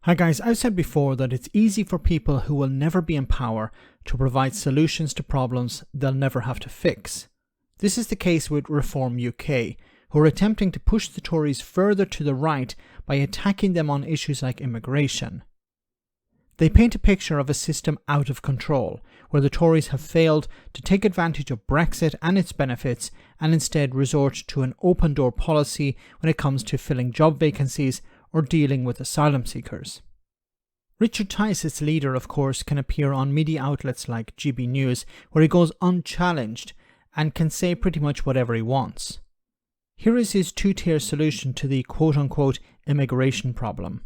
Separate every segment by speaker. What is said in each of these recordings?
Speaker 1: Hi guys, I've said before that it's easy for people who will never be in power to provide solutions to problems they'll never have to fix. This is the case with Reform UK, who are attempting to push the Tories further to the right by attacking them on issues like immigration. They paint a picture of a system out of control, where the Tories have failed to take advantage of Brexit and its benefits and instead resort to an open-door policy when it comes to filling job vacancies or dealing with asylum seekers. Richard Tice, its leader, of course, can appear on media outlets like GB News, where he goes unchallenged and can say pretty much whatever he wants. Here is his two-tier solution to the quote-unquote immigration problem.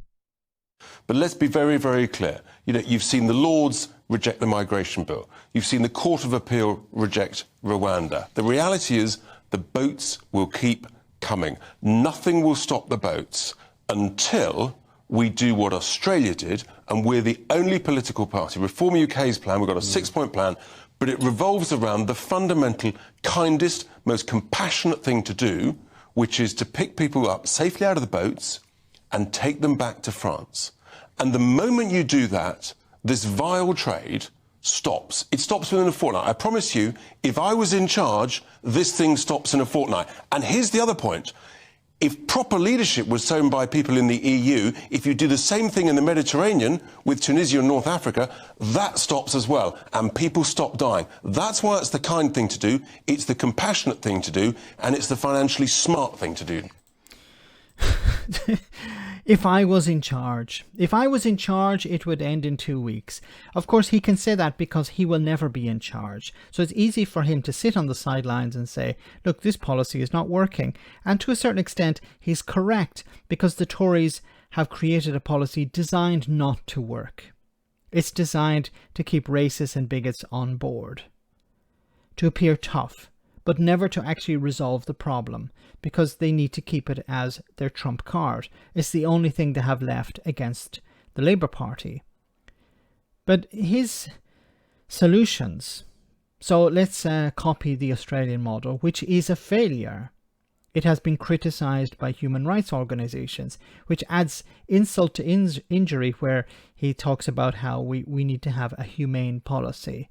Speaker 2: But let's be very, very clear. You've seen the Lords reject the migration bill. You've seen the Court of Appeal reject Rwanda. The reality is the boats will keep coming. Nothing will stop the boats until we do what Australia did, and we're the only political party. Reform UK's plan, we've got a six-point plan, but it revolves around the fundamental, kindest, most compassionate thing to do, which is to pick people up safely out of the boats and take them back to France. And the moment you do that, this vile trade stops. It stops within a fortnight. I promise you, if I was in charge, this thing stops in a fortnight. And here's the other point. If proper leadership was shown by people in the EU, if you do the same thing in the Mediterranean with Tunisia and North Africa, that stops as well, and people stop dying. That's why it's the kind thing to do, it's the compassionate thing to do, and it's the financially smart thing to do.
Speaker 1: If I was in charge, it would end in 2 weeks. Of course, he can say that because he will never be in charge. So it's easy for him to sit on the sidelines and say, look, this policy is not working. And to a certain extent, he's correct, because the Tories have created a policy designed not to work. It's designed to keep racists and bigots on board, to appear tough, but never to actually resolve the problem, because they need to keep it as their trump card. It's the only thing they have left against the Labour Party. But his solutions, so let's copy the Australian model, which is a failure. It has been criticised by human rights organisations, which adds insult to injury, where he talks about how we need to have a humane policy.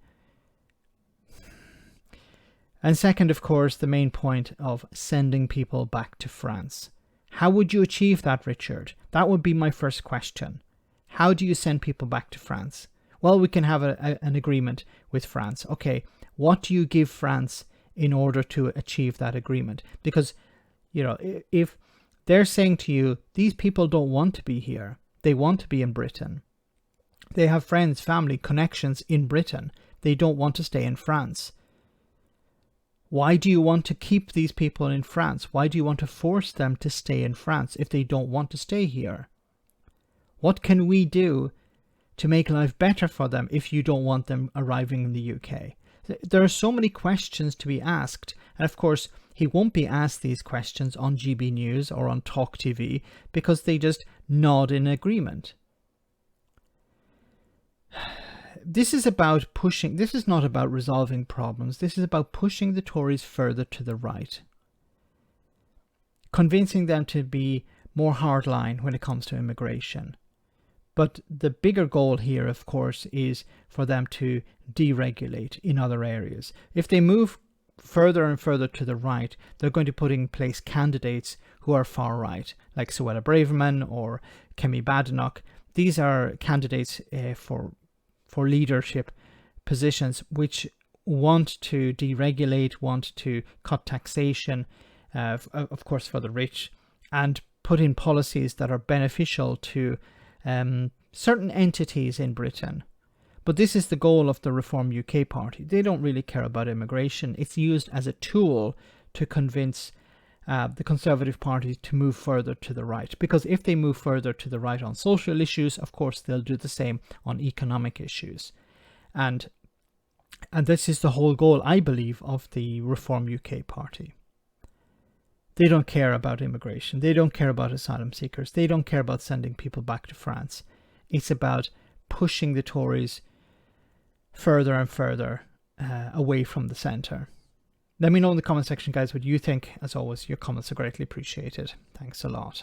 Speaker 1: And second, of course, the main point of sending people back to France. How would you achieve that, Richard? That would be my first question. How do you send people back to France? Well, we can have an agreement with France. Okay, what do you give France in order to achieve that agreement? Because, if they're saying to you, these people don't want to be here, they want to be in Britain. They have friends, family, connections in Britain. They don't want to stay in France. Why do you want to keep these people in France? Why do you want to force them to stay in France if they don't want to stay here? What can we do to make life better for them if you don't want them arriving in the UK? There are so many questions to be asked. And of course, he won't be asked these questions on GB News or on Talk TV because they just nod in agreement. This is about pushing, this is not about resolving problems. This is about pushing the Tories further to the right, convincing them to be more hardline when it comes to immigration. But the bigger goal here, of course, is for them to deregulate in other areas. If they move further and further to the right, they're going to put in place candidates who are far right, like Suella Braverman or Kemi Badenoch. These are candidates for leadership positions which want to deregulate, want to cut taxation, of course for the rich, and put in policies that are beneficial to certain entities in Britain. But this is the goal of the Reform UK party. They don't really care about immigration. It's used as a tool to convince the Conservative Party to move further to the right. Because if they move further to the right on social issues, of course, they'll do the same on economic issues. And this is the whole goal, I believe, of the Reform UK party. They don't care about immigration. They don't care about asylum seekers. They don't care about sending people back to France. It's about pushing the Tories further and further away from the centre. Let me know in the comment section, guys, what you think. As always, your comments are greatly appreciated. Thanks a lot.